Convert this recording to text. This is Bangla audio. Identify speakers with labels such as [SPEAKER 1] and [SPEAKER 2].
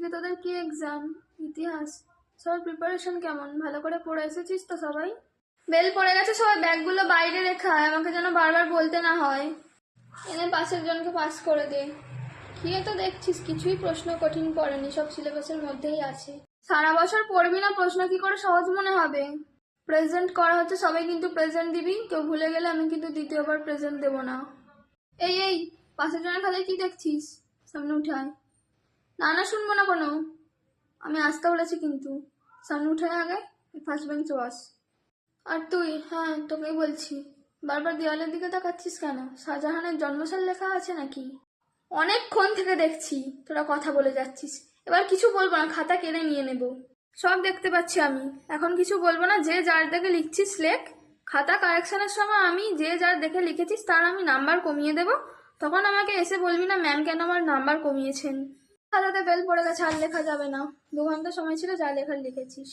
[SPEAKER 1] আজকে তোদের কি এক্সাম? ইতিহাস। সবার প্রিপারেশন কেমন? ভালো করে পড়ে এসেছিস তো সবাই? বেল পড়ে গেছে, সবাই ব্যাগগুলো বাইরে রেখে আয়, আমাকে যেন বারবার বলতে না হয়। এনে পাশের জনকে পাস করে দে। কি তো দেখছিস কিছুই প্রশ্ন কঠিন পড়েনি, সব সিলেবাসের মধ্যেই আছে। সারা বছর পড়বি না, প্রশ্ন কি করে সহজ মনে হবে? প্রেজেন্ট করা হচ্ছে, সবাই কিন্তু প্রেজেন্ট দিবি। কেউ ভুলে গেলে আমি কিন্তু দ্বিতীয়বার প্রেজেন্ট দেবো না। এই পাশের জনের খাতায় কি দেখছিস? সামনে উঠে আয়। না না, শুনবো না কোনো। আমি আসতে বলেছি কিন্তু। সামনে উঠে আয় আগে, ফার্স্ট বেঞ্চে বস। আর তুই? হ্যাঁ, তোকেই বলছি। বারবার দেওয়ালের দিকে তাকাচ্ছিস কেন? শাহজাহানের জন্মসাল লেখা আছে নাকি? অনেকক্ষণ থেকে দেখছি তোরা কথা বলে যাচ্ছিস। এবার কিছু বলবো না, খাতা কেড়ে নিয়ে নেব। সব দেখতে পাচ্ছি আমি, এখন কিছু বলবো না। যে যার দেখে লিখছিস লেখ। খাতা কারেকশনের সময় আমি যে যার দেখে লিখেছিস তার আমি নাম্বার কমিয়ে দেব। তখন আমাকে এসে বলবি না ম্যাম কেন আমার নাম্বার কমিয়েছেন। খাতাতে বেল পড়ে গেছে, আর লেখা যাবে না। 2 ঘন্টা সময় ছিল, যা লেখার লিখেছিস।